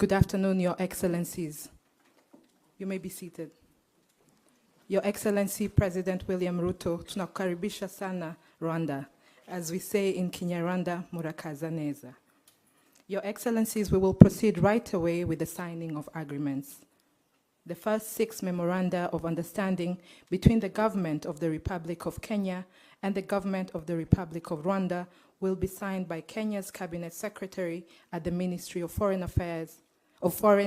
Good afternoon, Your Excellencies. You may be seated. Your Excellency President William Ruto, tunakukaribisha sana Rwanda. As we say in Kinyarwanda, murakaza neza. Your Excellencies, we will proceed right away with the signing of agreements. The first 6 memoranda of understanding between the government of the Republic of Kenya and the government of the Republic of Rwanda will be signed by Kenya's Cabinet Secretary at the Ministry of Foreign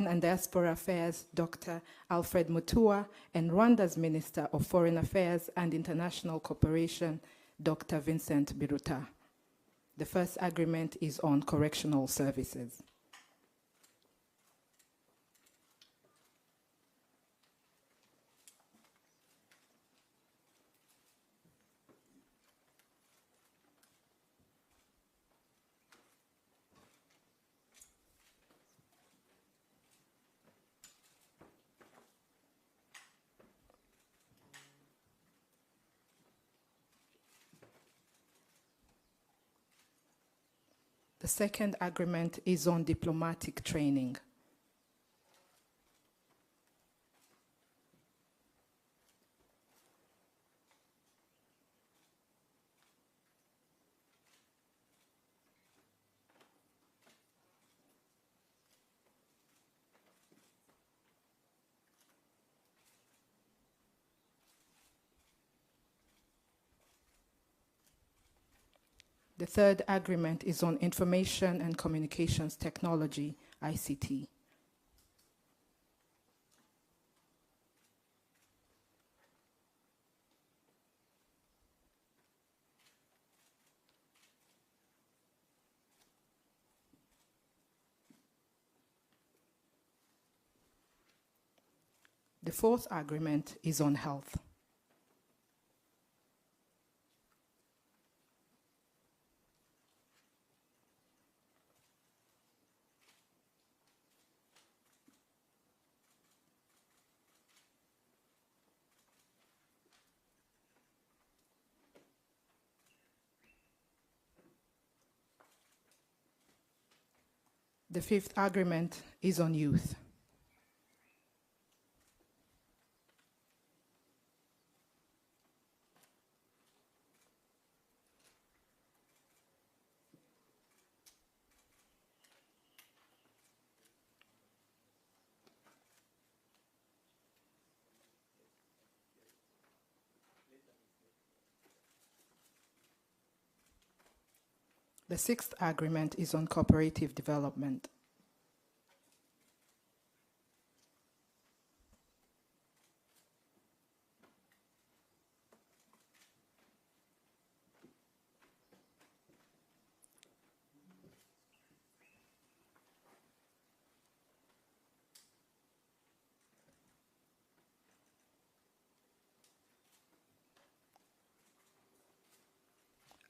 and Diaspora Affairs, Dr. Alfred Mutua, and Rwanda's Minister of Foreign Affairs and International Cooperation, Dr. Vincent Biruta. The first agreement is on correctional services. The second agreement is on diplomatic training. The third agreement is on information and communications technology, ICT. The fourth agreement is on health. The fifth agreement is on youth. The sixth agreement is on cooperative development.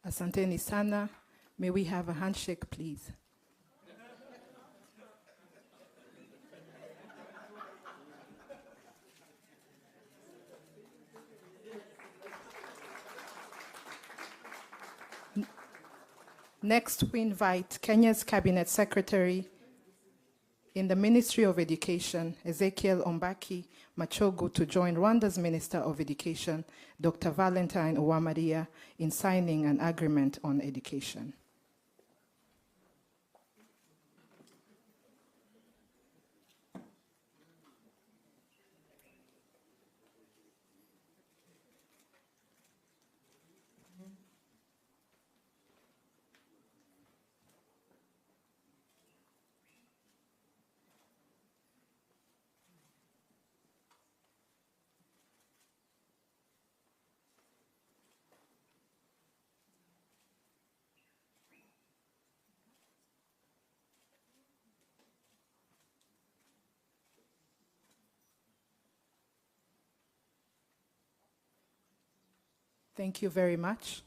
Asanteni sana. May we have a handshake, please? Next, we invite Kenya's Cabinet Secretary in the Ministry of Education, Ezekiel Ombaki Machogu, to join Rwanda's Minister of Education, Dr. Valentine Uwamaria, in signing an agreement on education. Thank you very much.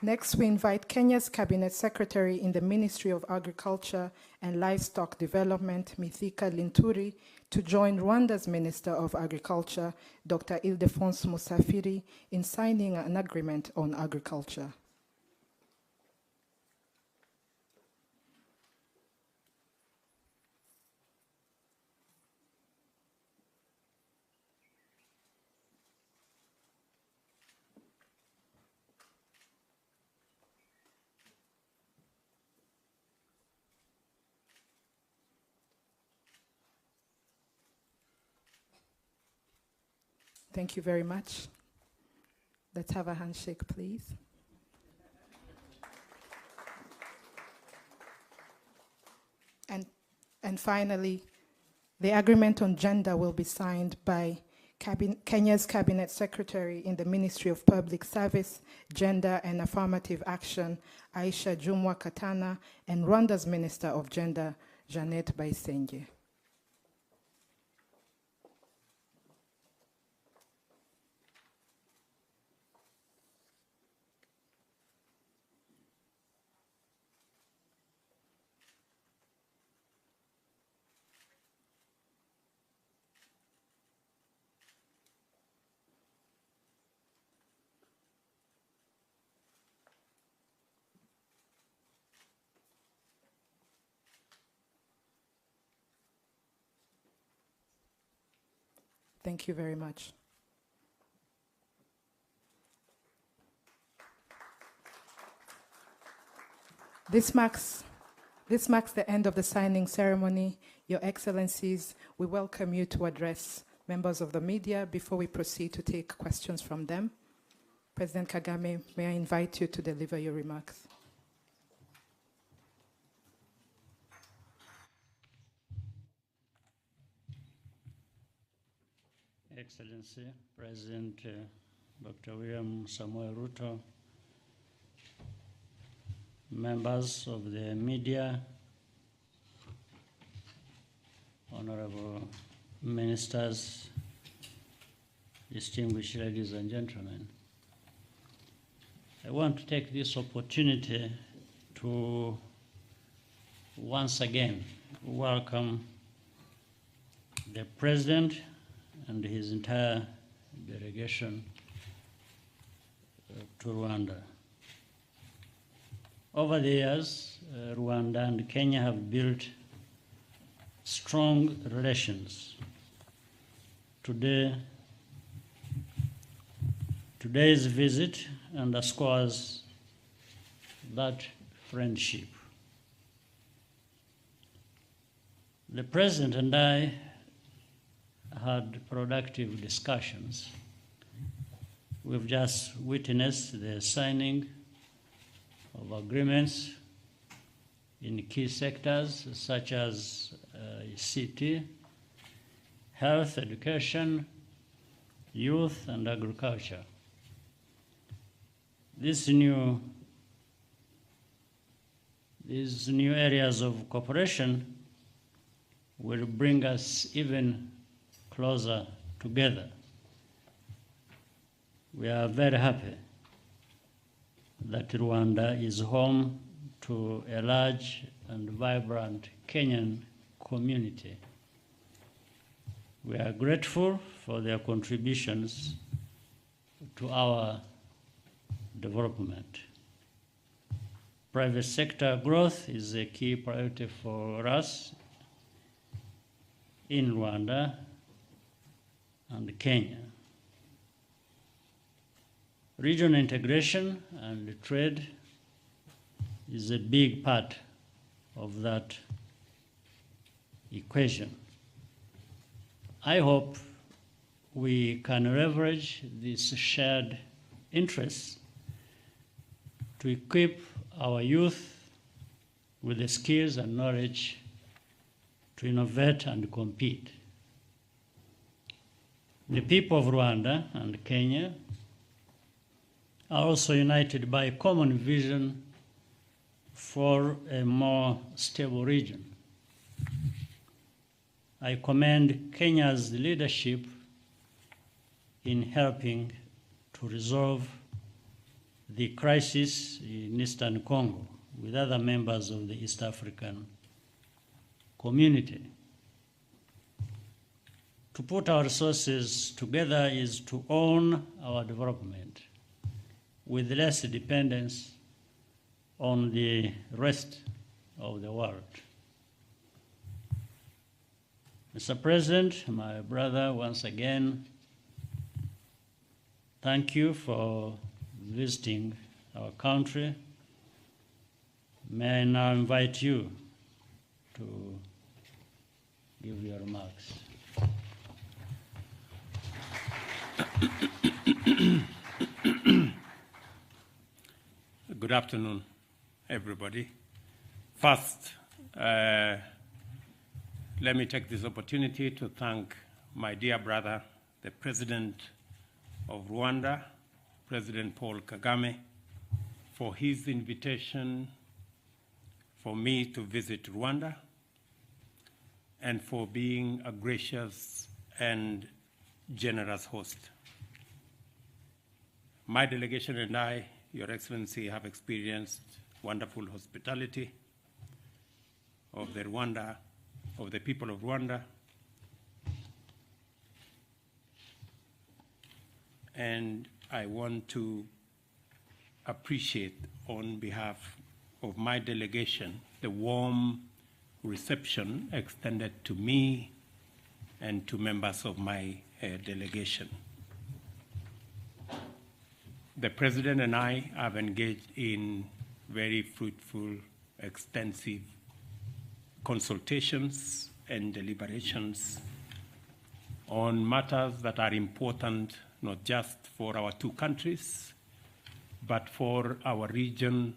Next, we invite Kenya's Cabinet Secretary in the Ministry of Agriculture and Livestock Development, Mithika Linturi, to join Rwanda's Minister of Agriculture, Dr. Ildefonse Musafiri, in signing an agreement on agriculture. Thank you very much. Let's have a handshake, please. And finally, the agreement on gender will be signed by Kenya's Cabinet Secretary in the Ministry of Public Service, Gender and Affirmative Action, Aisha Jumwa Katana, and Rwanda's Minister of Gender, Jeannette Bayisenge. Thank you very much. This marks the end of the signing ceremony. Your Excellencies, we welcome you to address members of the media before we proceed to take questions from them. President Kagame, may I invite you to deliver your remarks. Excellency, President Dr. William Samuel Ruto, members of the media, honorable ministers, distinguished ladies and gentlemen. I want to take this opportunity to once again welcome the President and his entire delegation to Rwanda. Over the years, Rwanda and Kenya have built strong relations. Today's visit underscores that friendship. The President and I had productive discussions. We've just witnessed the signing of agreements in key sectors such as ICT, health, education, youth, and agriculture. These new areas of cooperation will bring us even closer together. We are very happy that Rwanda is home to a large and vibrant Kenyan community. We are grateful for their contributions to our development. Private sector growth is a key priority for us in Rwanda and Kenya. Regional integration and trade is a big part of that equation. I hope we can leverage these shared interests to equip our youth with the skills and knowledge to innovate and compete. The people of Rwanda and Kenya are also united by a common vision for a more stable region. I commend Kenya's leadership in helping to resolve the crisis in Eastern Congo with other members of the East African community. To put our resources together is to own our development with less dependence on the rest of the world. Mr. President, my brother, once again, thank you for visiting our country. May I now invite you to give your remarks. Good afternoon, everybody. First, let me take this opportunity to thank my dear brother, the President of Rwanda, President Paul Kagame, for his invitation for me to visit Rwanda and for being a gracious and generous host. My delegation and I, Your Excellency, have experienced wonderful hospitality of the people of Rwanda, and I want to appreciate on behalf of my delegation the warm reception extended to me and to members of my delegation. The President and I have engaged in very fruitful, extensive consultations and deliberations on matters that are important not just for our two countries, but for our region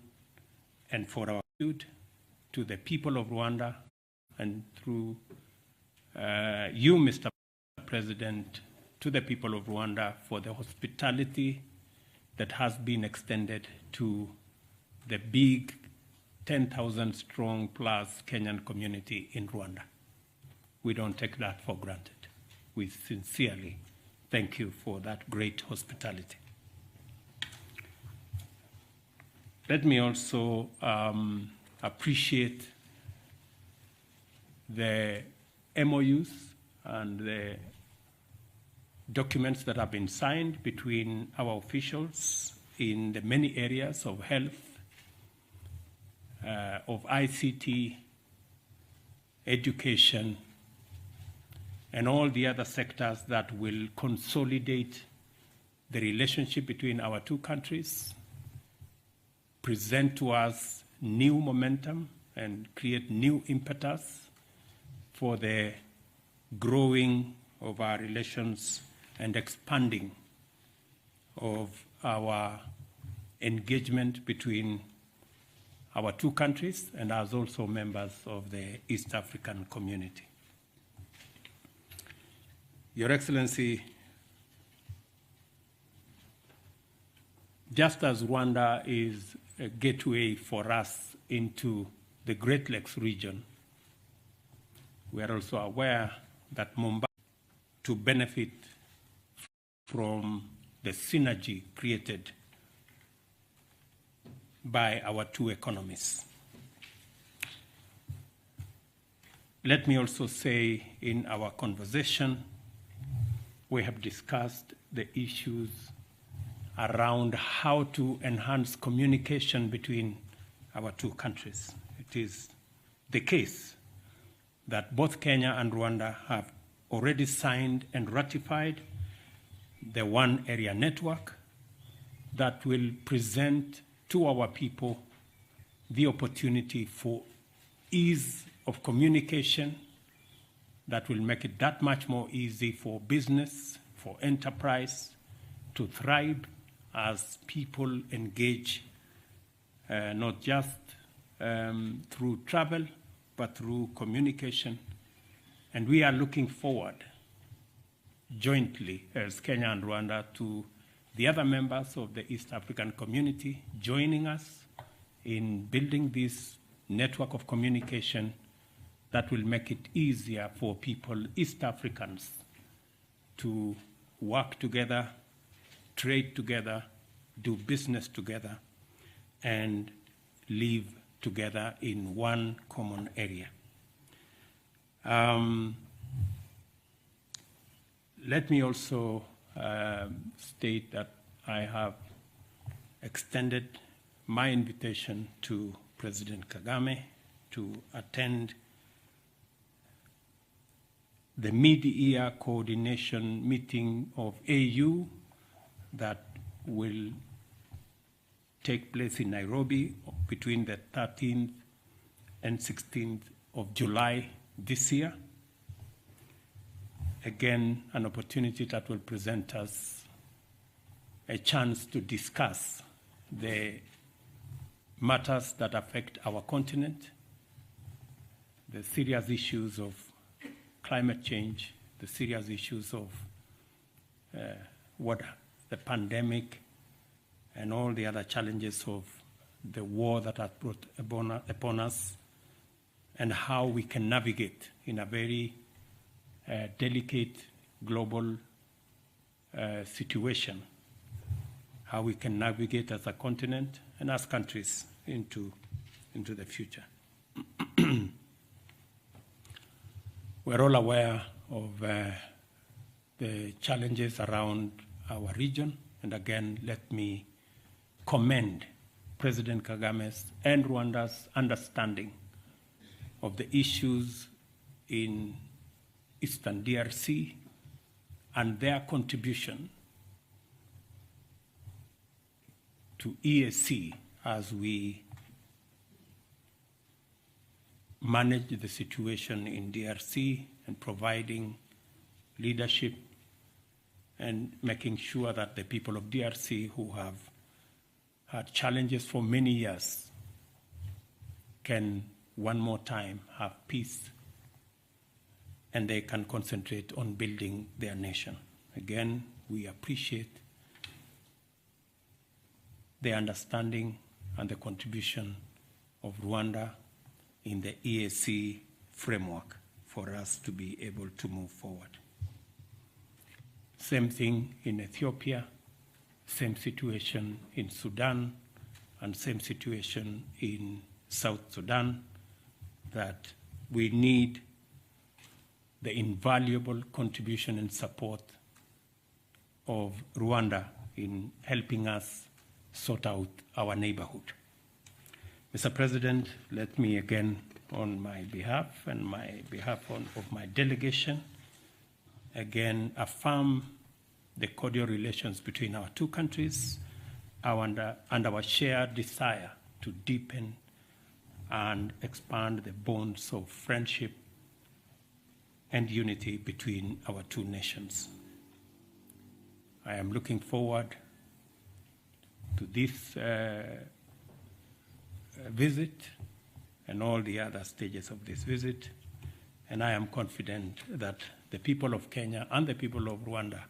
and for our good, to the people of Rwanda, and through you, Mr. President, to the people of Rwanda for the hospitality that has been extended to the big 10,000 strong plus Kenyan community in Rwanda. We don't take that for granted. We sincerely thank you for that great hospitality. Let me also appreciate the MOUs and the documents that have been signed between our officials in the many areas of health, of ICT, education, and all the other sectors that will consolidate the relationship between our two countries, present to us new momentum, and create new impetus for the growing of our relations and expanding of our engagement between our two countries and as also members of the East African community. Your Excellency, just as Rwanda is a gateway for us into the Great Lakes region, we are also aware that Mumbai to benefit from the synergy created by our two economies. Let me also say, in our conversation, we have discussed the issues around how to enhance communication between our two countries. It is the case that both Kenya and Rwanda have already signed and ratified the One Area Network that will present to our people the opportunity for ease of communication that will make it that much more easy for business, for enterprise to thrive as people engage not just through travel, but through communication. And we are looking forward jointly as Kenya and Rwanda to the other members of the East African community joining us in building this network of communication that will make it easier for people, East Africans, to work together, trade together, do business together, and live together in one common area. Let me also state that I have extended my invitation to President Kagame to attend the mid-year coordination meeting of AU that will take place in Nairobi between the 13th and 16th of July this year. Again, an opportunity that will present us a chance to discuss the matters that affect our continent, the serious issues of climate change, the serious issues of what the pandemic and all the other challenges of the war that has brought upon us, and how we can navigate in a very delicate global situation, how we can navigate as a continent and as countries into the future. We're all aware of the challenges around our region, and again, let me commend President Kagame's and Rwanda's understanding of the issues in Eastern DRC and their contribution to EAC as we manage the situation in DRC and providing leadership and making sure that the people of DRC who have had challenges for many years can one more time have peace and they can concentrate on building their nation. Again, we appreciate the understanding and the contribution of Rwanda in the EAC framework for us to be able to move forward. Same thing in Ethiopia, same situation in Sudan, and same situation in South Sudan, that we need the invaluable contribution and support of Rwanda in helping us sort out our neighborhood. Mr. President, let me again, on my behalf and of my delegation, again affirm the cordial relations between our two countries and our shared desire to deepen and expand the bonds of friendship and unity between our two nations. I am looking forward to this visit and all the other stages of this visit, and I am confident that the people of Kenya and the people of Rwanda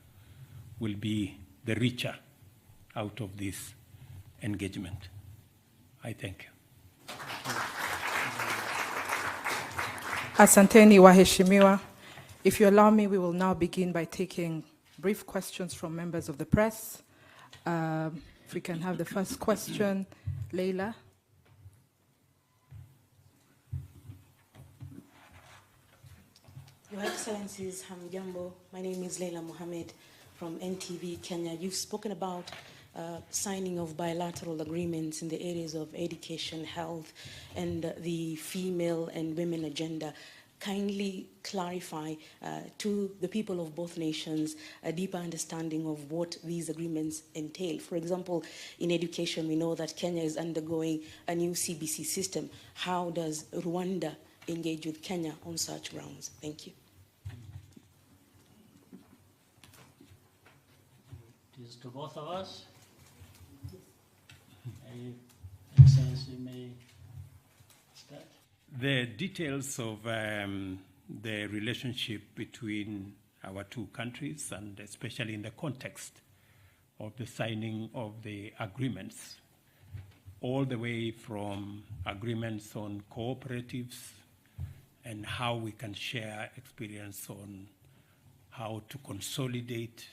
will be the richer out of this engagement. I thank you. Asanteni waheshimiwa. If you allow me, we will now begin by taking brief questions from members of the press. If we can have the first question, Leila. Your Excellencies, Hamjambo. My name is Leila Mohammed from NTV Kenya. You've spoken about signing of bilateral agreements in the areas of education, health, and the female and women agenda. Kindly clarify to the people of both nations a deeper understanding of what these agreements entail. For example, in education, we know that Kenya is undergoing a new CBC system. How does Rwanda engage with Kenya on such grounds? Thank you. It is to both of us. Excellency may start. The details of the relationship between our two countries, and especially in the context of the signing of the agreements, all the way from agreements on cooperatives and how we can share experience on how to consolidate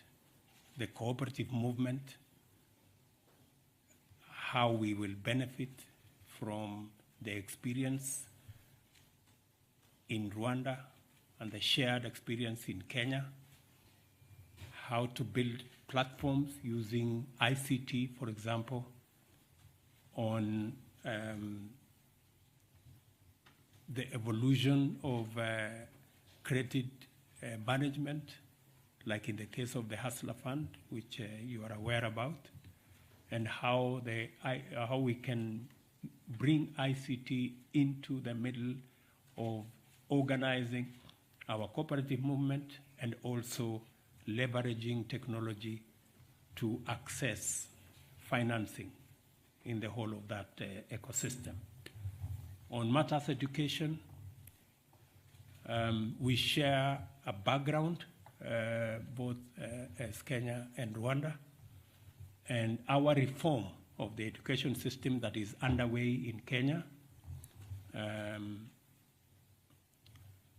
the cooperative movement, how we will benefit from the experience in Rwanda and the shared experience in Kenya, how to build platforms using ICT, for example, on the evolution of credit management, like in the case of the Hustler Fund, which you are aware about, and how we can bring ICT into the middle of organizing our cooperative movement and also leveraging technology to access financing in the whole of that ecosystem. On matters education, we share a background, both as Kenya and Rwanda, and our reform of the education system that is underway in Kenya,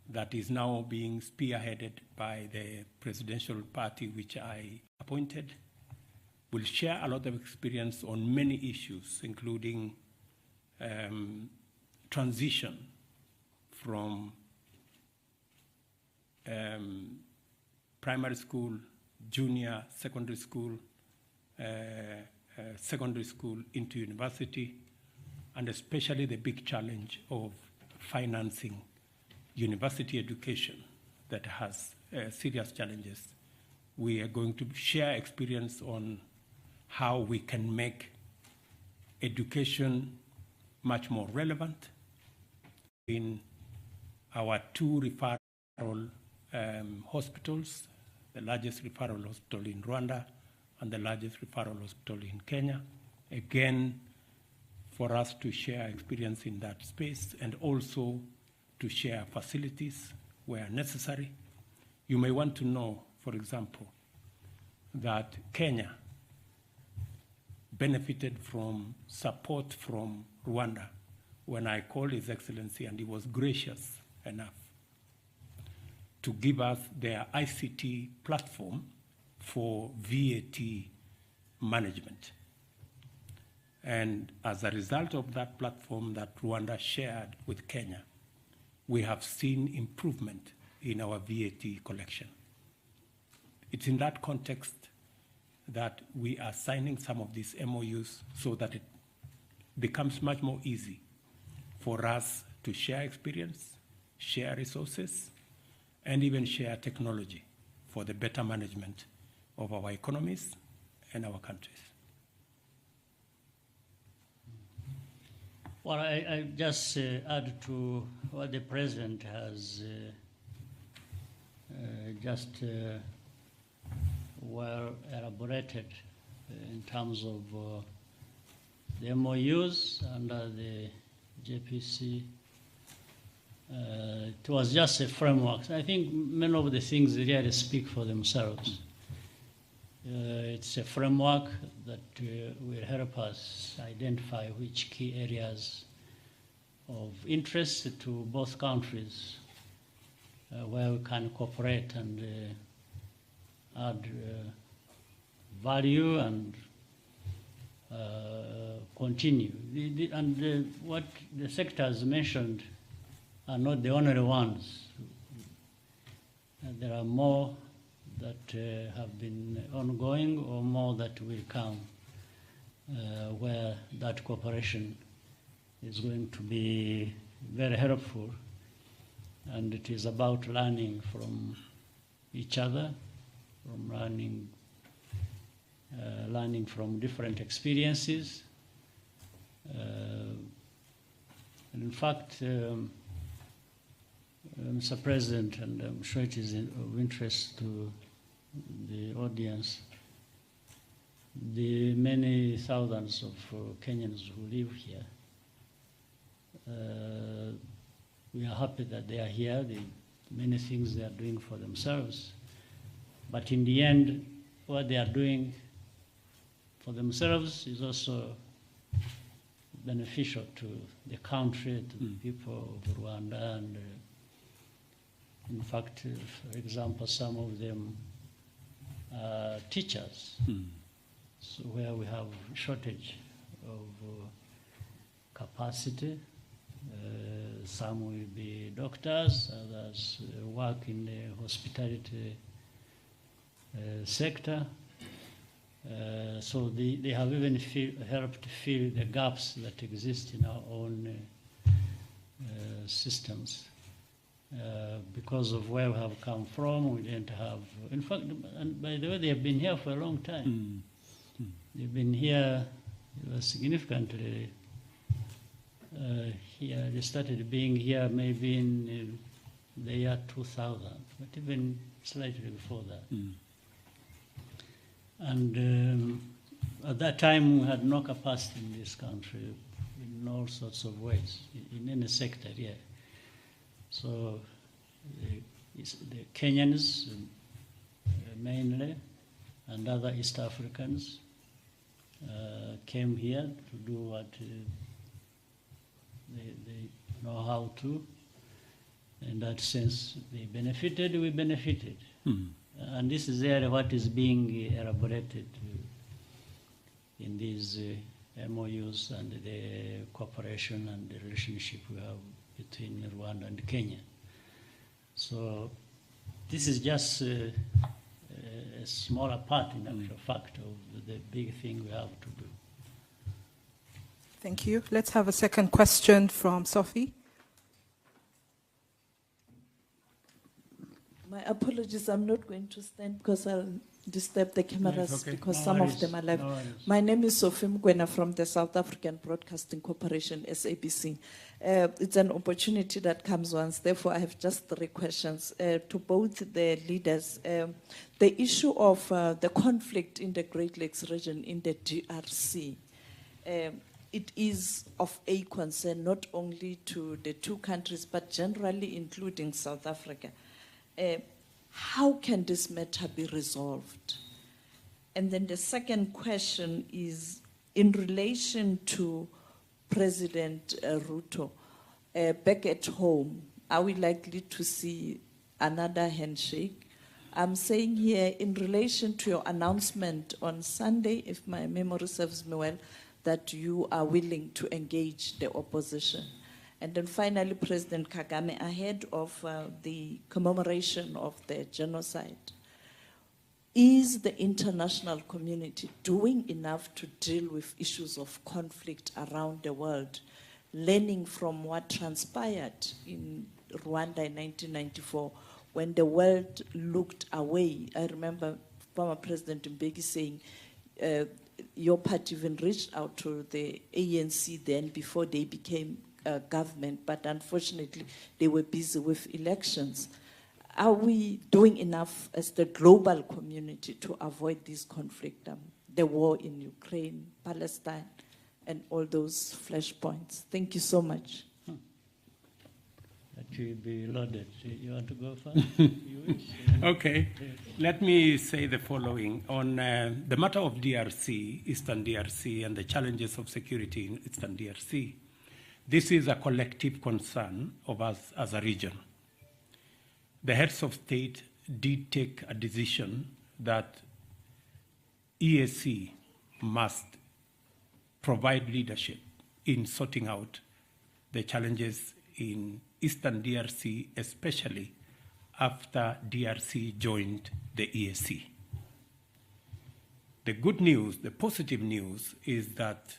that is now being spearheaded by the presidential party which I appointed, will share a lot of experience on many issues, including transition from primary school, junior secondary school into university, and especially the big challenge of financing university education that has serious challenges. We are going to share experience on how we can make education much more relevant in our two referral hospitals, the largest referral hospital in Rwanda and the largest referral hospital in Kenya. Again, for us to share experience in that space and also to share facilities where necessary. You may want to know, for example, that Kenya benefited from support from Rwanda when I called His Excellency, and he was gracious enough to give us their ICT platform for VAT management. And as a result of that platform that Rwanda shared with Kenya, we have seen improvement in our VAT collection. It's in that context that we are signing some of these MOUs so that it becomes much more easy for us to share experience, share resources, and even share technology for the better management of our economies and our countries. Well, I just add to what the President has just well elaborated in terms of the MOUs under the JPC. It was just a framework. I think many of the things really speak for themselves. It's a framework that will help us identify which key areas of interest to both countries where we can cooperate and add value and continue. What the sectors mentioned are not the only ones. There are more that have been ongoing or more that will come where that cooperation is going to be very helpful. And it is about learning from each other, from learning from different experiences. And in fact, Mr. President, and I'm sure it is of interest to the audience, the many thousands of Kenyans who live here, we are happy that they are here, the many things they are doing for themselves. But in the end, what they are doing for themselves is also beneficial to the country, to the people of Rwanda. And in fact, for example, some of them are teachers, so where we have shortage of capacity Some will be doctors, others work in the hospitality sector. So they have even helped fill the gaps that exist in our own systems. Because of where we have come from, we didn't have, in fact, and by the way, they have been here for a long time. They've been here significantly here. They started being here maybe in the year 2000, but even slightly before that. And at that time, we had no capacity in this country in all sorts of ways, in any sector, yeah. So the Kenyans mainly and other East Africans came here to do what they know how to. In that sense, they benefited, we benefited. And this is really what is being elaborated in these MOUs and the cooperation and the relationship we have between Rwanda and Kenya. So this is just a smaller part, in actual fact, of the big thing we have to do. Thank you. Let's have a second question from Sophie. My apologies, I'm not going to stand because I'll disturb the cameras okay. because No some worries, of them are live. no worries. My name is Sophie Mkwena from the South African Broadcasting Corporation, SABC. It's an opportunity that comes once, therefore I have just 3 questions to both the leaders. The issue of the conflict in the Great Lakes region in the DRC, it is of a concern not only to the 2 countries, but generally including South Africa. How can this matter be resolved? And then the second question is in relation to President Ruto. Back at home, are we likely to see another handshake? I'm saying here in relation to your announcement on Sunday, if my memory serves me well, that you are willing to engage the opposition. And then finally, President Kagame, ahead of the commemoration of the genocide, is the international community doing enough to deal with issues of conflict around the world, learning from what transpired in Rwanda in 1994 when the world looked away? I remember former President Mbeki saying, your party even reached out to the ANC then before they became government, but unfortunately they were busy with elections. Are we doing enough as the global community to avoid this conflict, the war in Ukraine, Palestine, and all those flashpoints? Thank you so much. That will be loaded. You want to go first? You wish? Okay, let me say the following. On the matter of DRC, Eastern DRC, and the challenges of security in Eastern DRC, this is a collective concern of us as a region. The heads of state did take a decision that EAC must provide leadership in sorting out the challenges in Eastern DRC, especially after DRC joined the EAC. The good news, the positive news, is that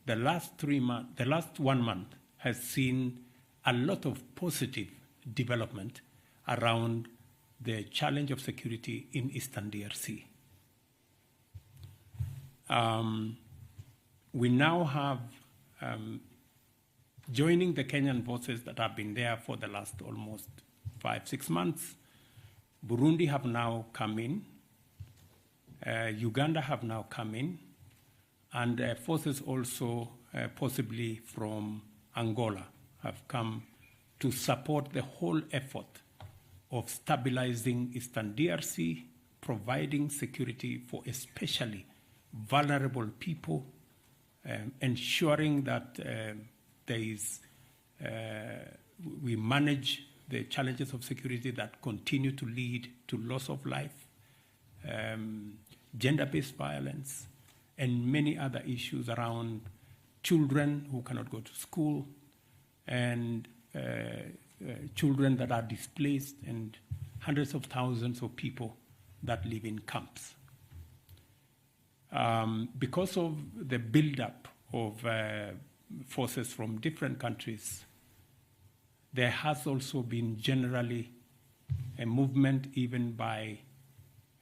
the last 1 month has seen a lot of positive development around the challenge of security in Eastern DRC. We now have, joining the Kenyan forces that have been there for the last almost 5-6 months, Burundi have now come in, Uganda have now come in, and forces also possibly from Angola have come to support the whole effort of stabilizing Eastern DRC, providing security for especially vulnerable people, ensuring that we manage the challenges of security that continue to lead to loss of life, gender-based violence, and many other issues around children who cannot go to school, and children that are displaced, and hundreds of thousands of people that live in camps. Because of the buildup of forces from different countries, there has also been generally a movement even by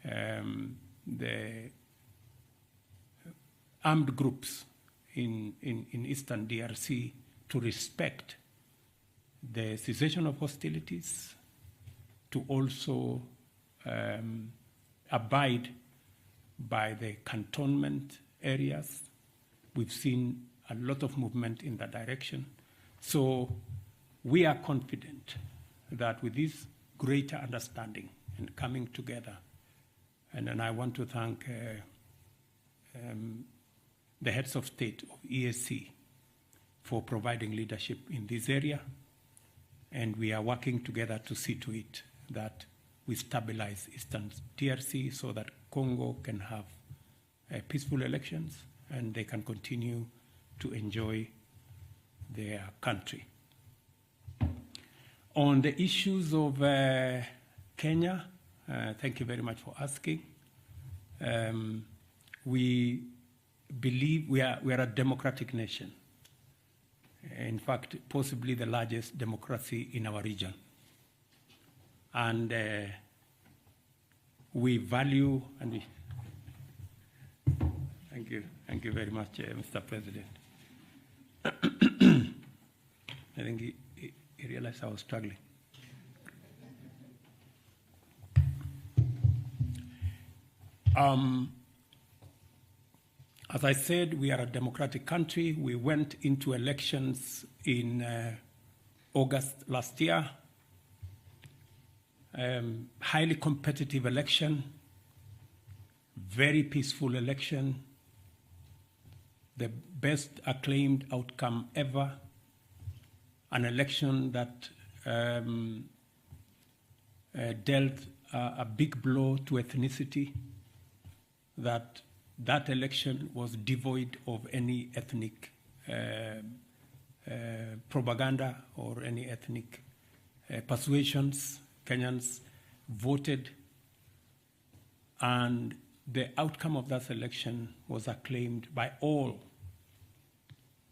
the armed groups in Eastern DRC to respect the cessation of hostilities, to also abide by the cantonment areas. We've seen a lot of movement in that direction. So we are confident that with this greater understanding and coming together, and I want to thank the heads of state of EAC for providing leadership in this area, and we are working together to see to it that we stabilize Eastern DRC so that Congo can have peaceful elections and they can continue to enjoy their country. On the issues of Kenya, thank you very much for asking. We believe we are a democratic nation. In fact, possibly the largest democracy in our region. And we value, and we, thank you very much, Mr. President. I think he realized I was struggling. As I said, we are a democratic country. We went into elections in August last year. Highly competitive election, very peaceful election, the best acclaimed outcome ever, an election that dealt a big blow to ethnicity, that election was devoid of any ethnic propaganda or any ethnic persuasions. Kenyans voted, and the outcome of that election was acclaimed by all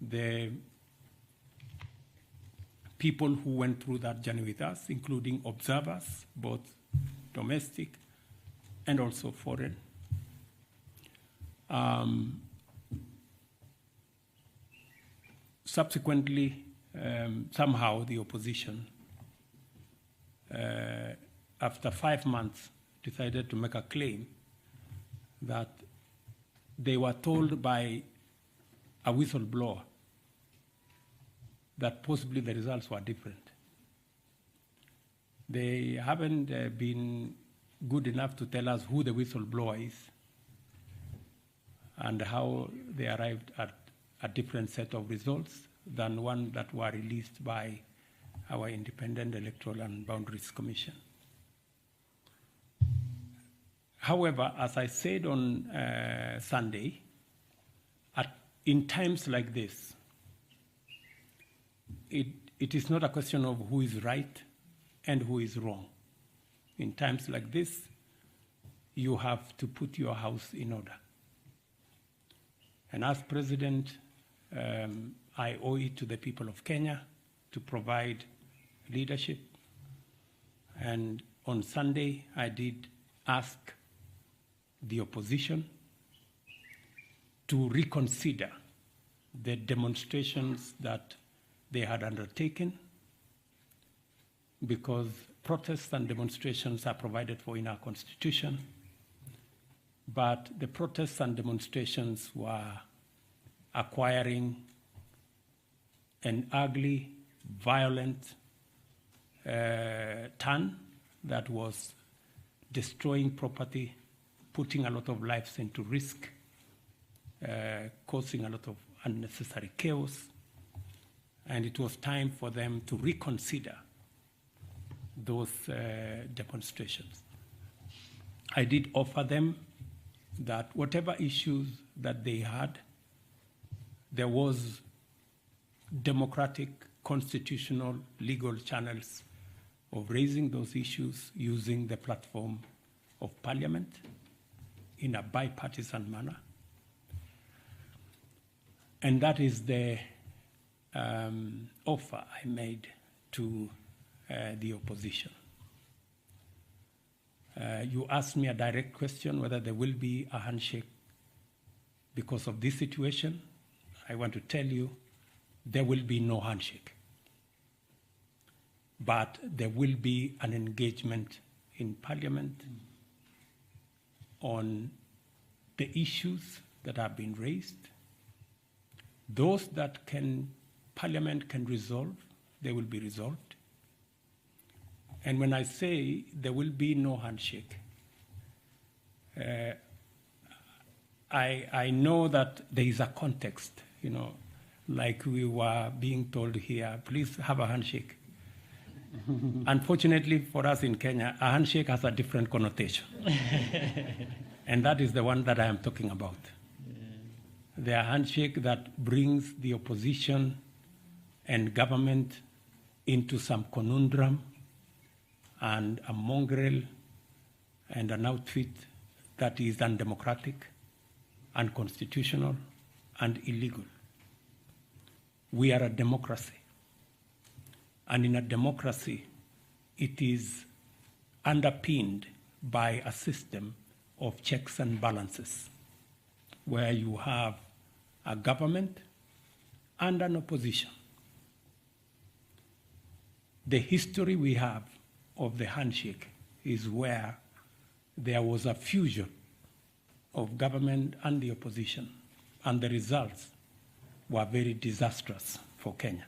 the people who went through that journey with us, including observers, both domestic and also foreign. Subsequently, somehow the opposition, after 5 months, decided to make a claim that they were told by a whistleblower that possibly the results were different. They haven't been good enough to tell us who the whistleblower is and how they arrived at a different set of results than one that were released by our Independent Electoral and Boundaries Commission. However, as I said on Sunday, in times like this, it is not a question of who is right and who is wrong. In times like this, you have to put your house in order. And as president, I owe it to the people of Kenya to provide leadership. And on Sunday, I did ask the opposition to reconsider the demonstrations that they had undertaken, because protests and demonstrations are provided for in our constitution, but the protests and demonstrations were acquiring an ugly, violent turn that was destroying property, putting a lot of lives into risk, causing a lot of unnecessary chaos, and it was time for them to reconsider those demonstrations. I did offer them that whatever issues that they had, there was democratic constitutional legal channels of raising those issues using the platform of Parliament in a bipartisan manner. And that is the offer I made to the opposition. You asked me a direct question whether there will be a handshake because of this situation. I want to tell you there will be no handshake. But there will be an engagement in Parliament on the issues that have been raised. Those that Parliament can resolve, they will be resolved. And when I say there will be no handshake, I know that there is a context, like we were being told here, please have a handshake. Unfortunately for us in Kenya, a handshake has a different connotation. And that is the one that I am talking about. The handshake that brings the opposition and government into some conundrum and a mongrel and an outfit that is undemocratic, unconstitutional, and illegal. We are a democracy. And in a democracy, it is underpinned by a system of checks and balances, where you have a government and an opposition. The history we have of the handshake is where there was a fusion of government and the opposition, and the results were very disastrous for Kenya.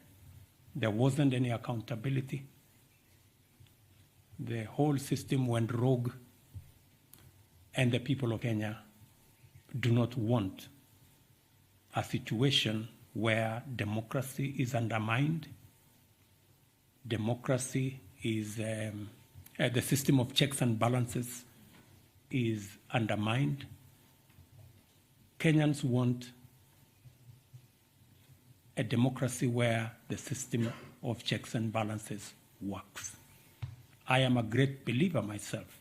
There wasn't any accountability. The whole system went rogue, and the people of Kenya do not want a situation where democracy is undermined. Democracy is, the system of checks and balances is undermined. Kenyans want a democracy where the system of checks and balances works. I am a great believer myself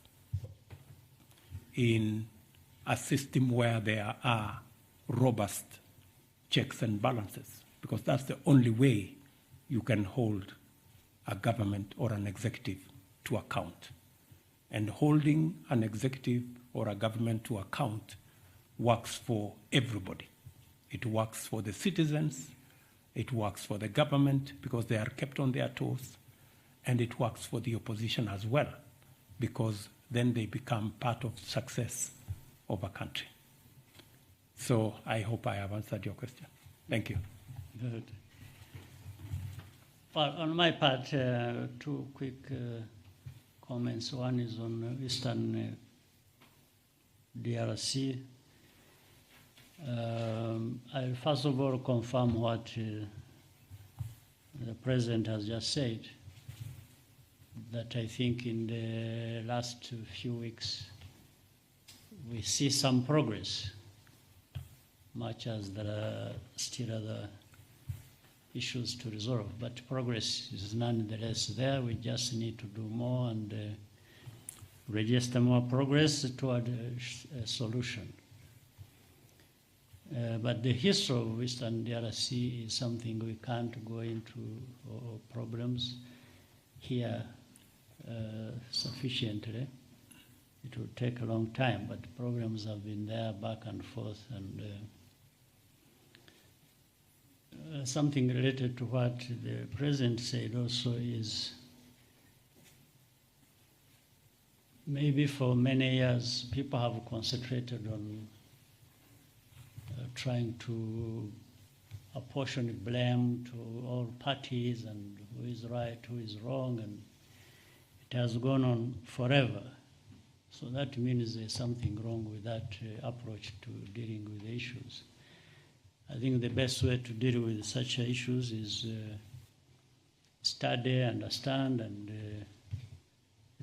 in a system where there are robust checks and balances, because that's the only way you can hold a government or an executive to account. And holding an executive or a government to account works for everybody. It works for the citizens, it works for the government because they are kept on their toes, and it works for the opposition as well, because then they become part of success of a country. So I hope I have answered your question. Thank you. Good. Well, on my part, two quick comments. One is on Eastern DRC. I'll first of all confirm what the President has just said, that I think in the last few weeks we see some progress, much as there are still other issues to resolve, but progress is nonetheless there. We just need to do more and register more progress toward a solution. But the history of Western DRC is something we can't go into, or problems here sufficiently. It will take a long time, but problems have been there back and forth. And something related to what the President said also is, maybe for many years people have concentrated on trying to apportion blame to all parties and who is right, who is wrong, and it has gone on forever. So that means there's something wrong with that approach to dealing with the issues. I think the best way to deal with such issues is study, understand, and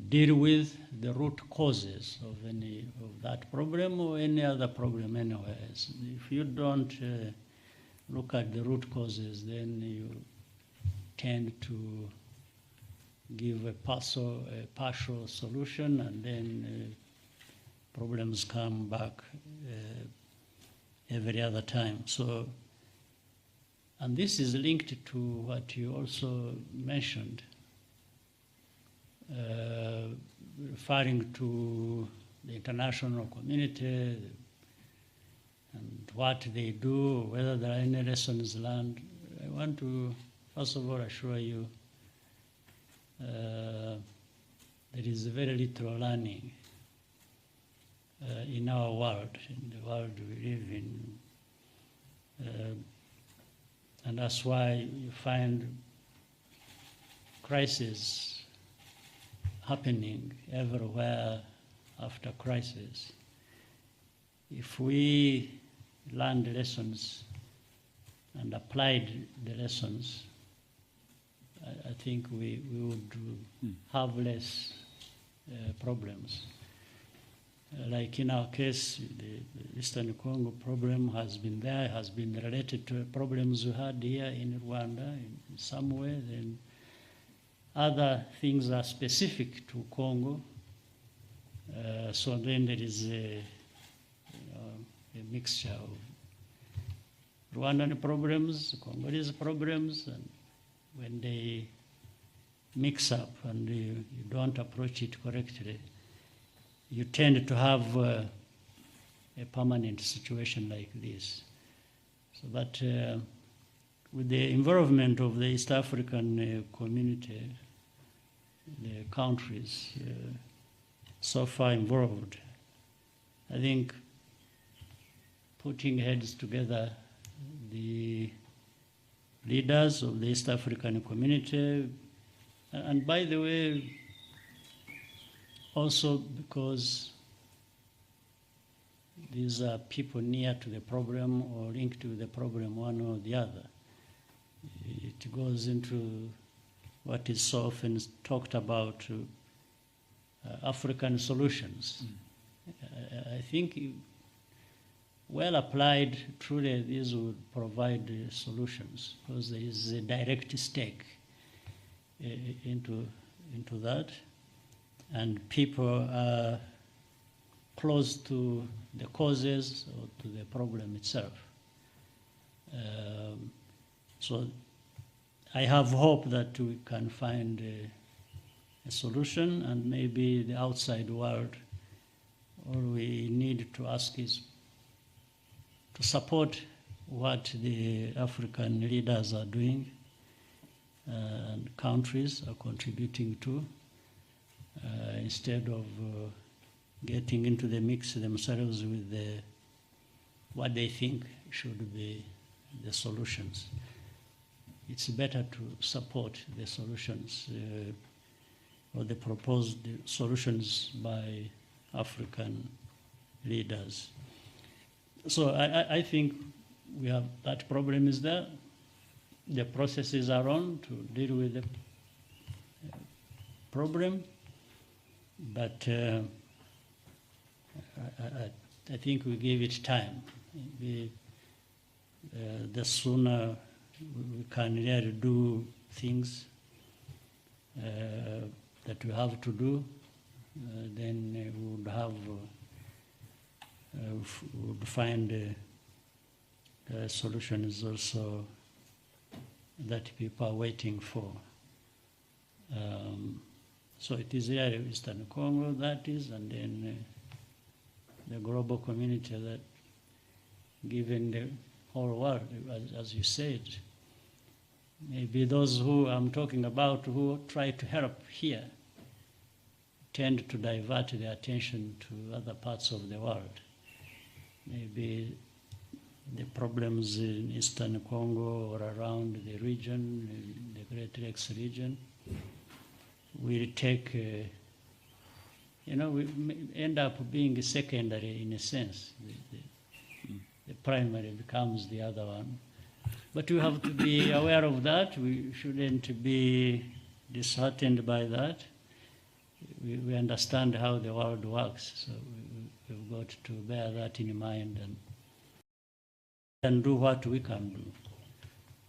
deal with the root causes of any of that problem or any other problem anywhere. If you don't look at the root causes, then you tend to give a partial solution, and then problems come back every other time. So, and this is linked to what you also mentioned, referring to the international community and what they do, whether there are any lessons learned. I want to, first of all, assure you there is very little learning in our world, in the world we live in. And that's why you find crises happening everywhere after crisis. If we learned lessons and applied the lessons, I think we would have less problems. Like in our case, the Eastern Congo problem has been there, has been related to problems we had here in Rwanda in some way. Then other things are specific to Congo. So then there is a mixture of Rwandan problems, Congolese problems, and when they mix up and you don't approach it correctly, you tend to have a permanent situation like this. So, but with the involvement of the East African community, the countries so far involved, I think putting heads together, the leaders of the East African community, and by the way, also because these are people near to the problem or linked to the problem one or the other. It goes into what is so often talked about, African solutions. I think well applied, truly these would provide solutions, because there is a direct stake into that, and people are close to the causes or to the problem itself. So I have hope that we can find a solution, and maybe the outside world, all we need to ask is to support what the African leaders are doing and countries are contributing to, instead of getting into the mix themselves with what they think should be the solutions. It's better to support the solutions or the proposed solutions by African leaders. So I think we have, that problem is there. The processes are on to deal with the problem, but I think we give it time. The sooner we can really do things that we have to do, then we would have would find solutions also that people are waiting for. So it is here in Eastern Congo, that is, and then the global community that, given the whole world, as you said, maybe those who I'm talking about who try to help here tend to divert their attention to other parts of the world. Maybe the problems in Eastern Congo or around the region, the Great Lakes region, will take, we end up being secondary in a sense. The primary becomes the other one. But we have to be aware of that. We shouldn't be disheartened by that. We understand how the world works, so we've got to bear that in mind and do what we can do.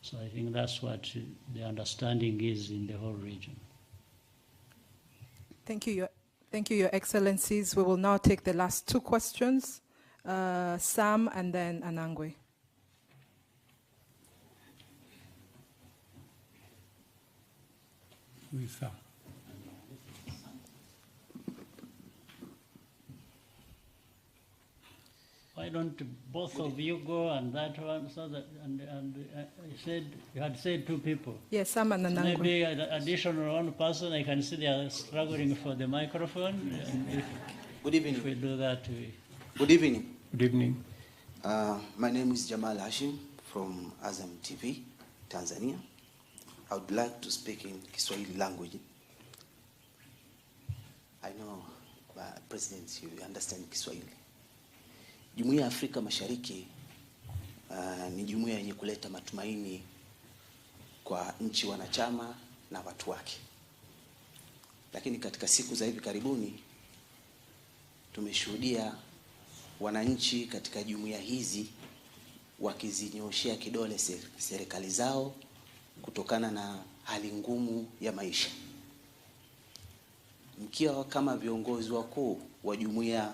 So I think that's what the understanding is in the whole region. Thank you, Your Excellencies. We will now take the last two questions. Sam and then Anangwe. Who is Sam? Why don't both of you go and that one, so that, you had said two people. Yes, Sam and Anangwe. Maybe an additional one person. I can see they are struggling for the microphone. And Good evening. if we do that, Good evening. Good evening. My name is Jamal Hashim from Azam TV, Tanzania. I would like to speak in Kiswahili language. I know, President, you understand Kiswahili. Jumuiya ya Afrika Mashariki ni jumuiya yenye kuleta matumaini kwa nchi wanachama na watu wake. Lakini katika siku za hivi karibuni tumeshuhudia wananchi katika jumuiya hizi wakizinyoshea kidole serikali zao kutokana na hali ngumu ya maisha. Mkiwa kama viongozi wakuu wa jumuiya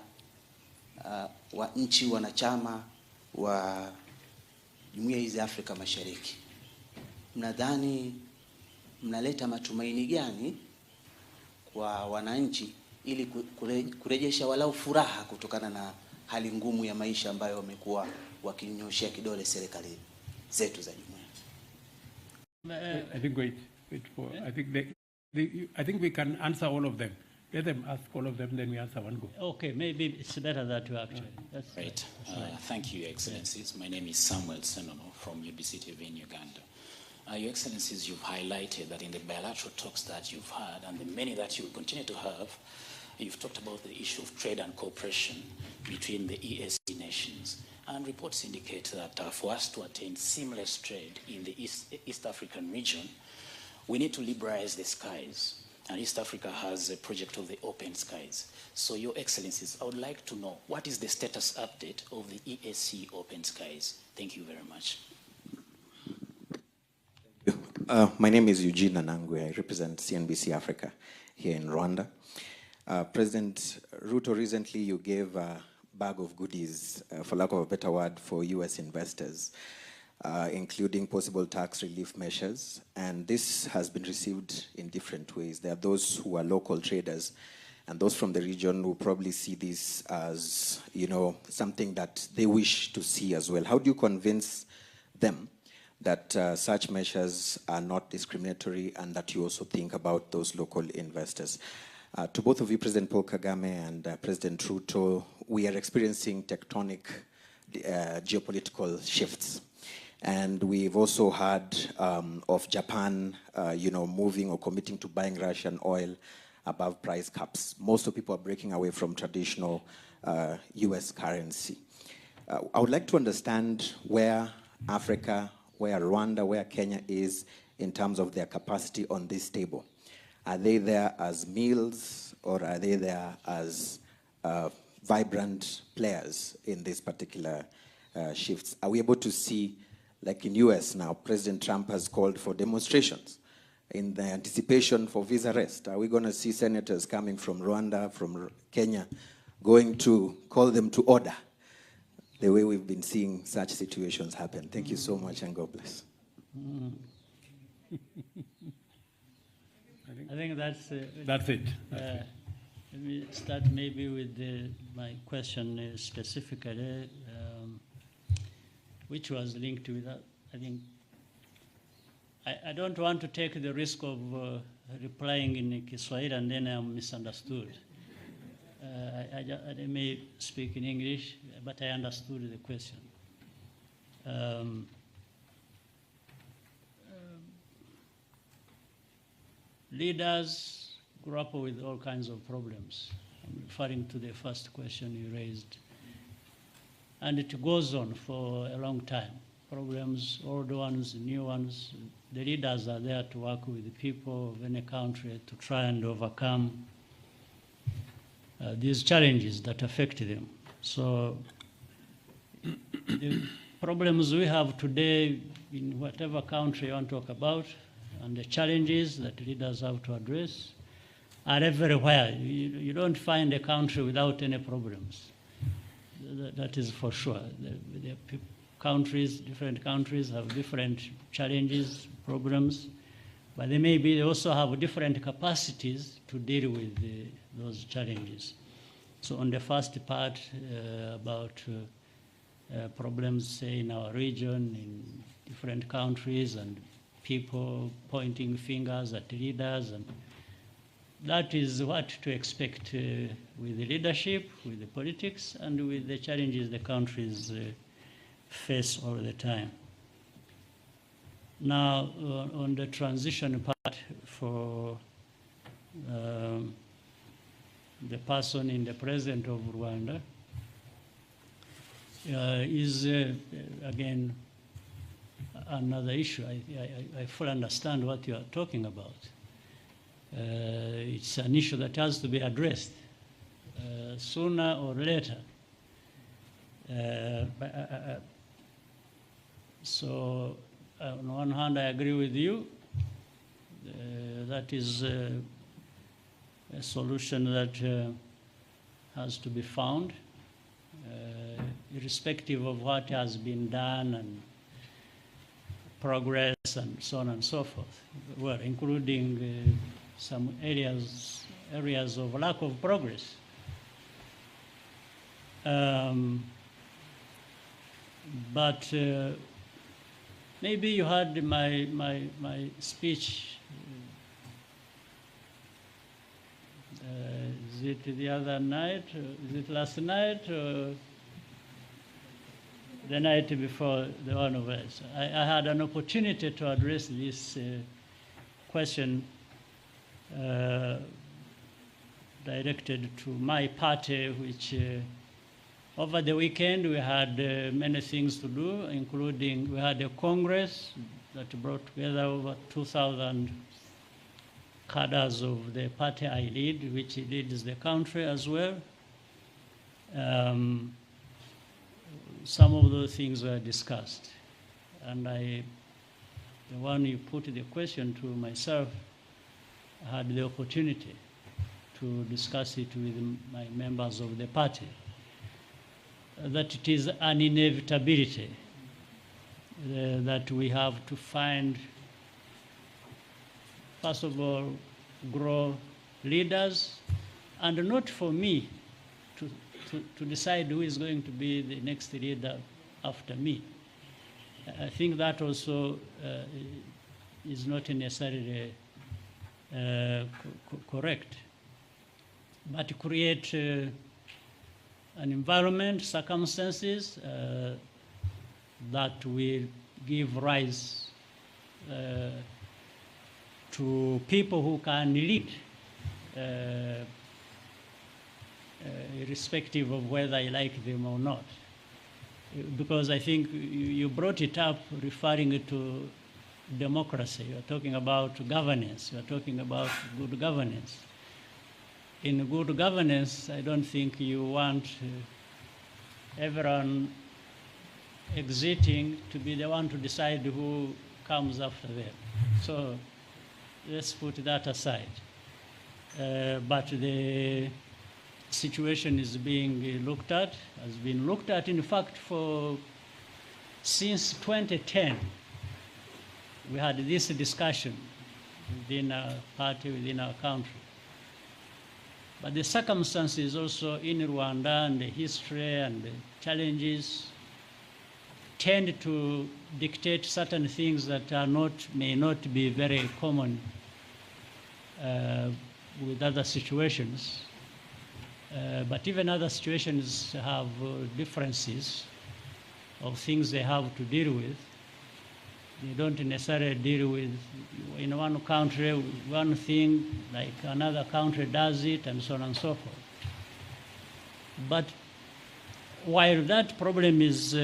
wa nchi wanachama wa jumuiya hizi Afrika Mashariki, mnadhani mnaleta matumaini gani kwa wananchi ili kurejesha walau furaha kutokana na hali ngumu ya maisha ambayo wamekuwa wakinyoshea kidole serikali zetu za jumuiya? I think wait for. I think we can answer all of them. Let them ask all of them, then we answer one go. okay, maybe it's better that way actually. That's Right. Thank you, Your Excellencies. My name is Samuel Senono from UBC TV in Uganda. Your Excellencies, you've highlighted that in the bilateral talks that you've had and the many that you will continue to have, you've talked about the issue of trade and cooperation between the EAC nations. And reports indicate that for us to attain seamless trade in the East African region, we need to liberalize the skies. And East Africa has a project of the open skies. So, Your Excellencies, I would like to know what is the status update of the EAC open skies? Thank you very much. My name is Eugene Anangwe. I represent CNBC Africa here in Rwanda. President Ruto, recently you gave a bag of goodies, for lack of a better word, for US investors, including possible tax relief measures. And this has been received in different ways. There are those who are local traders and those from the region who probably see this as, something that they wish to see as well. How do you convince them that such measures are not discriminatory and that you also think about those local investors? To both of you, President Paul Kagame and President Ruto, we are experiencing tectonic geopolitical shifts. And we've also heard of Japan, moving or committing to buying Russian oil above price caps. Most of people are breaking away from traditional US currency. I would like to understand where Africa, where Rwanda, where Kenya is in terms of their capacity on this table. Are they there as meals or are they there as vibrant players in these particular shifts? Are we able to see, like in US now, President Trump has called for demonstrations in the anticipation for visa rest? Are we going to see senators coming from Rwanda, from Kenya, going to call them to order, the way we've been seeing such situations happen? Thank you so much and God bless. I think that's it. Let me start maybe with my question specifically, which was linked with that. I think I don't want to take the risk of replying in Kiswahili and then I'm misunderstood. I may speak in English, but I understood the question. Leaders grapple with all kinds of problems. I'm referring to the first question you raised. And it goes on for a long time. Problems, old ones, new ones. The leaders are there to work with the people of any country to try and overcome these challenges that affect them. So problems we have today in whatever country you want to talk about, and the challenges that leaders have to address are everywhere. You don't find a country without any problems. That is for sure. The countries, different countries have different challenges, problems, but they also have different capacities to deal with those challenges. So on the first part about problems, say, in our region, in different countries, and people pointing fingers at leaders, and that is what to expect with the leadership, with the politics, and with the challenges the countries face all the time. Now, on the transition part for the person in the president of Rwanda, is again another issue. I fully understand what you are talking about. It's an issue that has to be addressed sooner or later. So on one hand, I agree with you. That is a solution that has to be found, irrespective of what has been done and progress and so on and so forth. Well, including some areas of lack of progress. But maybe you heard my speech. Is it the other night? Is it last night? Or the night before the one of us? I had an opportunity to address this question directed to my party, which over the weekend we had many things to do, including we had a Congress that brought together over 2,000 cadres of the party I lead, which leads the country as well. Some of those things were discussed. And the one you put the question to myself, I had the opportunity to discuss it with my members of the party, that it is an inevitability that we have to find, first of all, grow leaders, and not for me to decide who is going to be the next leader after me. I think that also is not necessarily correct, but to create an environment, circumstances that will give rise to people who can lead, irrespective of whether I like them or not. Because I think you brought it up referring to democracy. You're talking about governance. You're talking about good governance. In good governance, I don't think you want everyone exiting to be the one to decide who comes after them. So let's put that aside. But the situation is being looked at, has been looked at, in fact, since 2010. We had this discussion within our party, within our country. But the circumstances also in Rwanda, and the history and the challenges tend to dictate certain things that may not be very common with other situations. But even other situations have differences of things they have to deal with. They don't necessarily deal with, in one country, one thing, like another country does it, and so on and so forth. But while that problem is,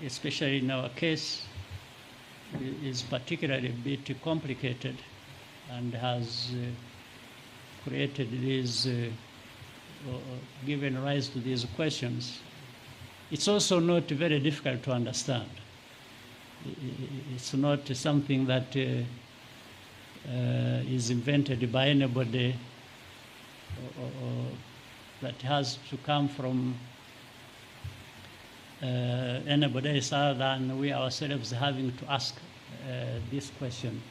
especially in our case, is particularly a bit complicated and has created these, given rise to these questions, it's also not very difficult to understand. It's not something that is invented by anybody or that has to come from anybody else other than we ourselves having to ask this question.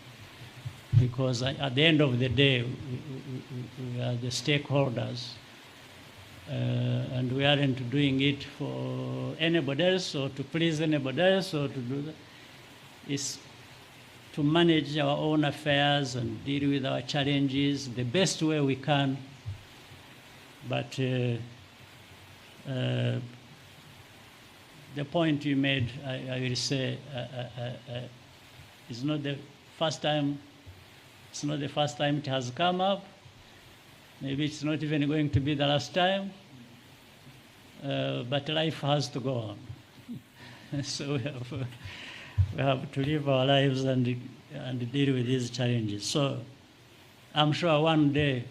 Because at the end of the day, we are the stakeholders, and we aren't doing it for anybody else or to please anybody else or to do that. It's to manage our own affairs and deal with our challenges the best way we can. But the point you made, I will say, is not the first time. It's not the first time it has come up. Maybe it's not even going to be the last time. But life has to go on. So we have to live our lives and deal with these challenges. So I'm sure one day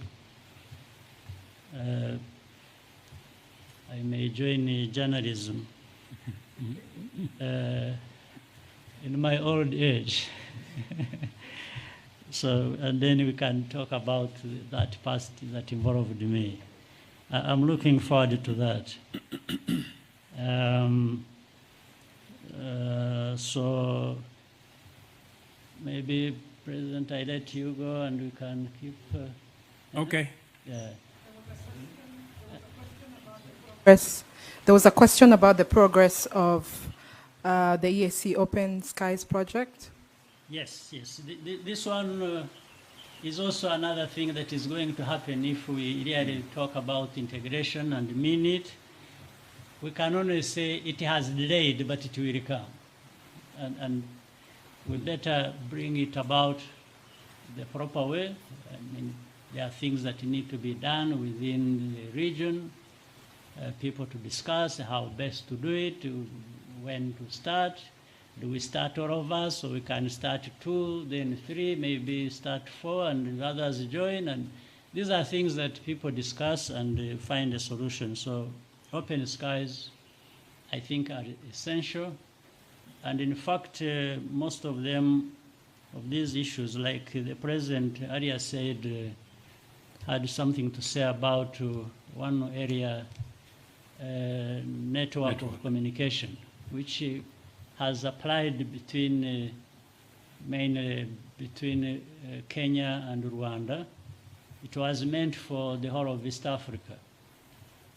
I may join journalism in my old age. So, and then we can talk about that past that involved me. I'm looking forward to that. So maybe, President, I let you go and we can keep. Okay. Yeah. There was a question about the progress of the EAC Open Skies project. Yes, yes. This one is also another thing that is going to happen if we really talk about integration and mean it. We can only say it has delayed, but it will come. And we better bring it about the proper way. I mean, there are things that need to be done within the region, people to discuss how best to do it, when to start. Do we start all of us, so we can start 2, then 3, maybe start 4, and others join? And these are things that people discuss and find a solution. So open skies, I think, are essential. And in fact, most of them, of these issues, like the President earlier said, had something to say about one area, network of communication, which has applied between mainly between Kenya and Rwanda. It was meant for the whole of East Africa.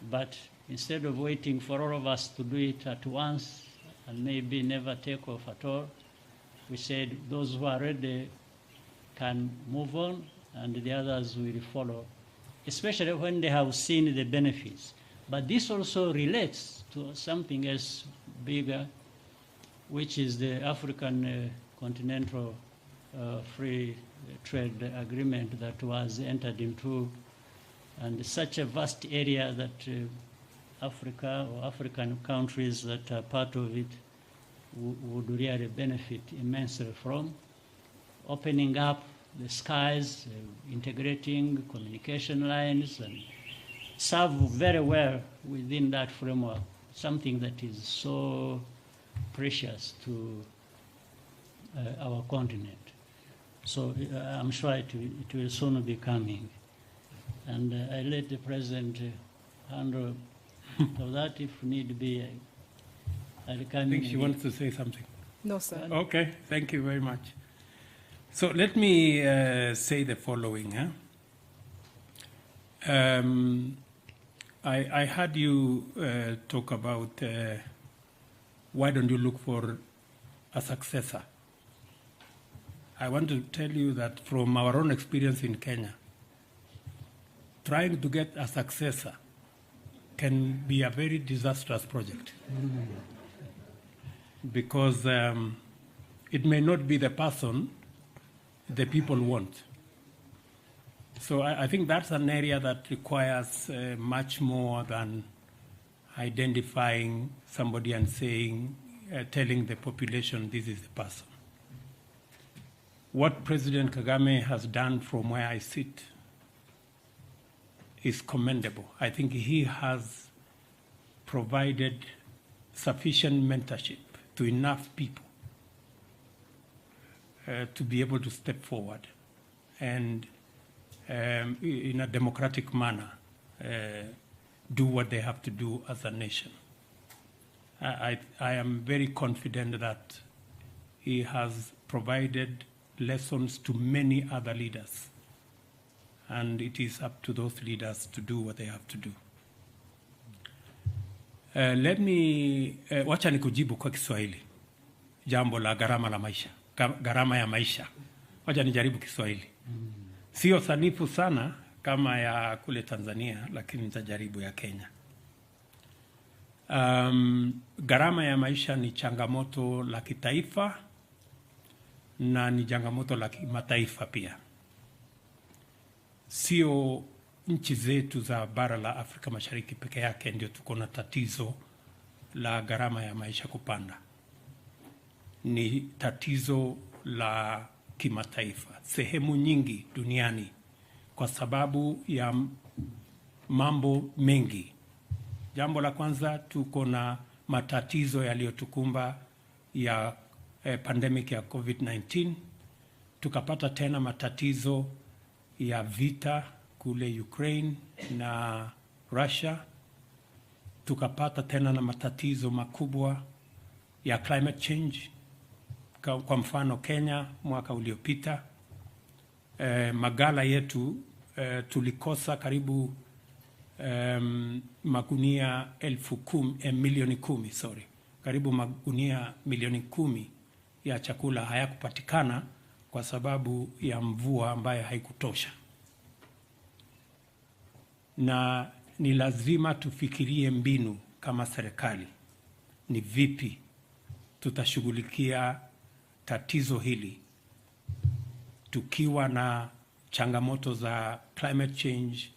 But instead of waiting for all of us to do it at once and maybe never take off at all, we said those who are ready can move on and the others will follow, especially when they have seen the benefits. But this also relates to something else bigger, which is the African Continental Free Trade Agreement that was entered into, and such a vast area that Africa or African countries that are part of it would really benefit immensely from. Opening up the skies, integrating communication lines, and serve very well within that framework, something that is so precious to our continent. So I'm sure it will soon be coming. And I let the President handle of that if need be. I'll come I think in she wants to say something. No, sir. Okay, thank you very much. So let me say the following. I heard you talk about why don't you look for a successor? I want to tell you that from our own experience in Kenya, trying to get a successor can be a very disastrous project because it may not be the person the people want. So I think that's an area that requires much more than identifying somebody and saying, telling the population this is the person. What President Kagame has done from where I sit is commendable. I think he has provided sufficient mentorship to enough people to be able to step forward and in a democratic manner do what they have to do as a nation. I am very confident that he has provided lessons to many other leaders, and it is up to those leaders to do what they have to do. Wacha nikujibu kwa Kiswahili jambo la gharama la maisha, gharama ya maisha. Wacha nijaribu Kiswahili. Sio sanifu sana kama ya kule Tanzania, lakini nitajaribu ya Kenya. Gharama ya maisha ni changamoto la kitaifa na ni changamoto la kimataifa pia. Sio nchi zetu za bara la Afrika Mashariki peke yake ndio tuko na tatizo la gharama ya maisha kupanda. Ni tatizo la kimataifa, sehemu nyingi duniani, kwa sababu ya mambo mengi. Jambo la kwanza, tuko na matatizo yaliyotukumba ya pandemic ya COVID-19. Tukapata tena matatizo ya vita kule Ukraine na Russia. Tukapata tena na matatizo makubwa ya climate change. Kwa mfano Kenya mwaka uliopita, magala yetu tulikosa karibu magunia milioni 10, karibu magunia milioni 10 ya chakula hayakupatikana kwa sababu ya mvua ambayo haikutosha. Na ni lazima tufikirie mbinu kama serikali, ni vipi tutashughulikia tatizo hili tukiwa na changamoto za climate change,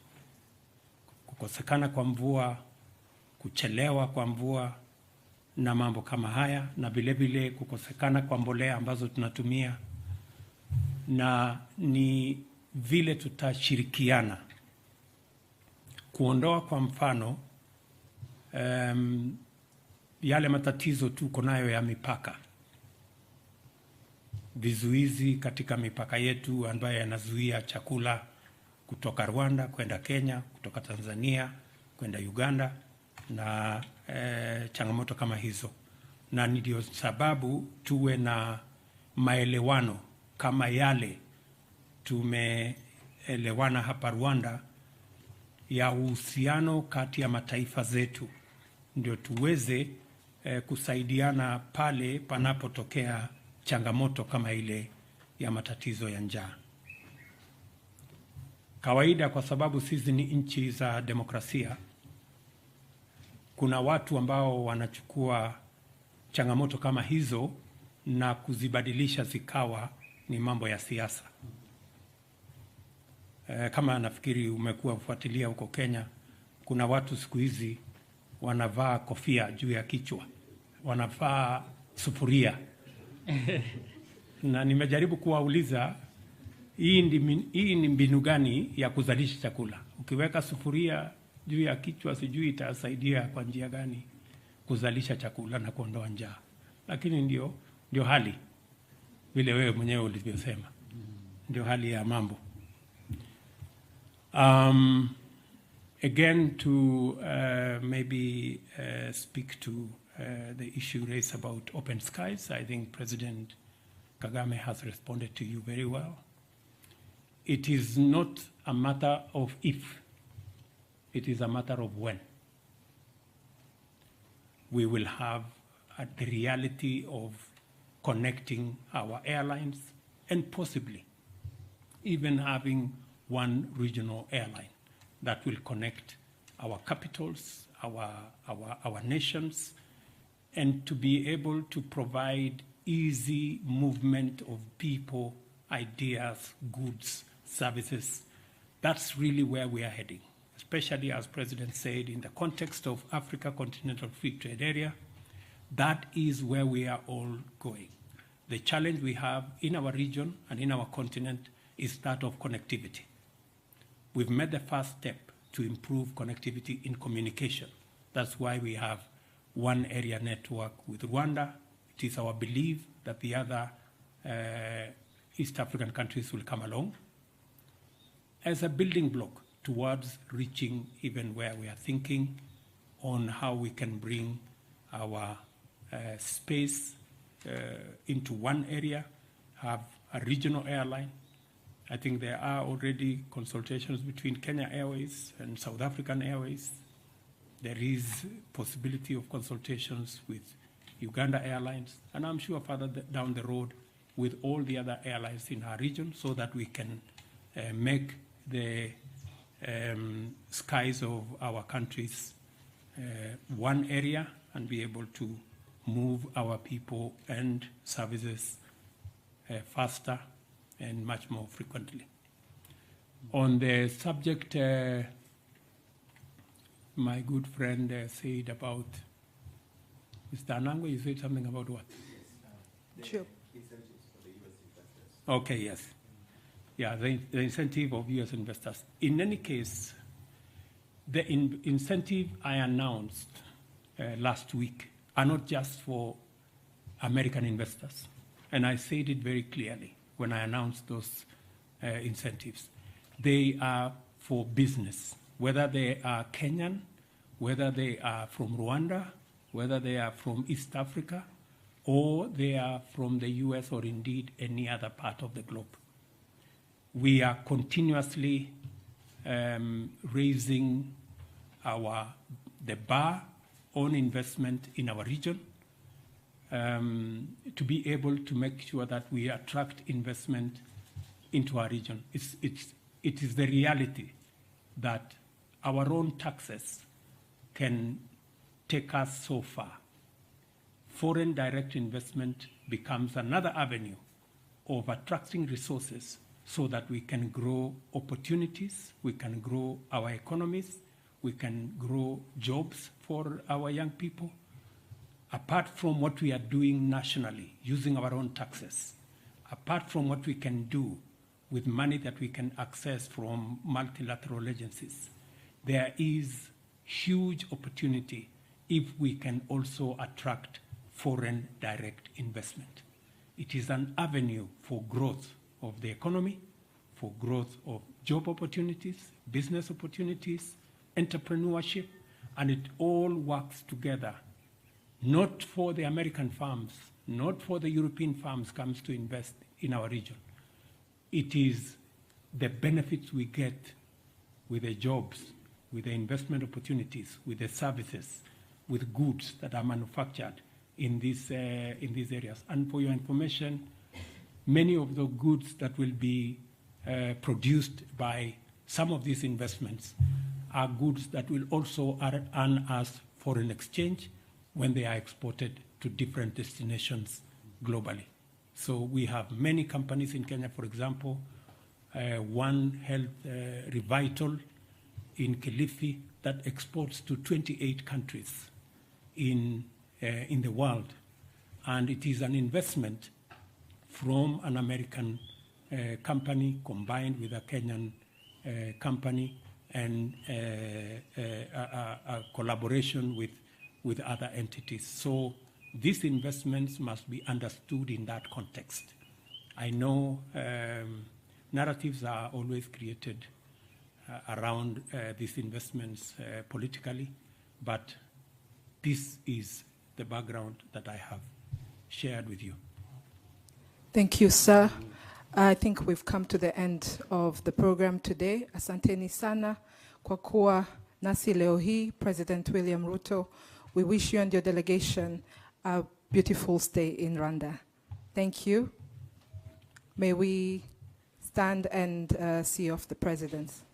kukosekana kwa mvua, kuchelewa kwa mvua na mambo kama haya, na vile vile kukosekana kwa mbolea ambazo tunatumia, na ni vile tutashirikiana kuondoa kwa mfano yale matatizo tuko nayo ya mipaka, vizuizi katika mipaka yetu ambayo yanazuia chakula kutoka Rwanda kwenda Kenya, kutoka Tanzania kwenda Uganda na changamoto kama hizo. Na ndio sababu tuwe na maelewano kama yale tumeelewana hapa Rwanda ya uhusiano kati ya mataifa zetu, ndio tuweze kusaidiana pale panapotokea changamoto kama ile ya matatizo ya njaa. Kawaida, kwa sababu sisi ni nchi za demokrasia, kuna watu ambao wanachukua changamoto kama hizo na kuzibadilisha zikawa ni mambo ya siasa. Kama nafikiri umekuwa ufuatilia huko Kenya, kuna watu siku hizi wanavaa kofia juu ya kichwa, wanavaa sufuria. Na nimejaribu kuwauliza, hii ni mbinu gani ya kuzalisha chakula? Ukiweka sufuria juu ya kichwa, sijui itasaidia kwa njia gani kuzalisha chakula na kuondoa njaa. Lakini ndio hali, vile wewe mwenyewe ulivyosema, ndio hali ya mambo. Again, to maybe speak to the issue raised about open skies, I think President Kagame has responded to you very well. It is not a matter of if, it is a matter of when. We will have the reality of connecting our airlines and possibly even having one regional airline that will connect our capitals, our nations, and to be able to provide easy movement of people, ideas, goods, services. That's really where we are heading, especially, as President said, in the context of Africa Continental Free Trade Area. That is where we are all going. The challenge we have in our region and in our continent is that of connectivity. We've made the first step to improve connectivity in communication. That's why we have one area network with Rwanda. It is our belief that the other East African countries will come along as a building block towards reaching even where we are thinking on how we can bring our space into one area, have a regional airline. I think there are already consultations between Kenya Airways and South African Airways. There is possibility of consultations with Uganda Airlines, and I'm sure further down the road with all the other airlines in our region, so that we can make the skies of our countries one area and be able to move our people and services faster and much more frequently. On the subject, my good friend said about, Mr. Anangwe, you said something about what? Sure. Okay, yes. Yeah, the incentive of U.S. investors. In any case, the incentive I announced last week are not just for American investors. And I said it very clearly when I announced those incentives. They are for business, whether they are Kenyan, whether they are from Rwanda, whether they are from East Africa, or they are from the US or indeed any other part of the globe. We are continuously raising the bar on investment in our region to be able to make sure that we attract investment into our region. It is the reality that our own taxes can take us so far. Foreign direct investment becomes another avenue of attracting resources so that we can grow opportunities, we can grow our economies, we can grow jobs for our young people. Apart from what we are doing nationally, using our own taxes, apart from what we can do with money that we can access from multilateral agencies, there is huge opportunity if we can also attract foreign direct investment. It is an avenue for growth of the economy, for growth of job opportunities, business opportunities, entrepreneurship, and it all works together. Not for the American firms, not for the European firms comes to invest in our region. It is the benefits we get with the jobs, with the investment opportunities, with the services, with goods that are manufactured in these areas. And for your information, many of the goods that will be produced by some of these investments are goods that will also earn us foreign exchange when they are exported to different destinations globally. So we have many companies in Kenya, for example, One Health Revital in Kilifi that exports to 28 countries in the world. And it is an investment from an American company combined with a Kenyan company and a collaboration with other entities. So these investments must be understood in that context. I know narratives are always created around these investments politically, but this is the background that I have shared with you. Thank you, sir. I think we've come to the end of the program today. Asanteni sana kwa kuwa nasi leo hii, President William Ruto. We wish you and your delegation a beautiful stay in Rwanda. Thank you. May we stand and see off the presidents.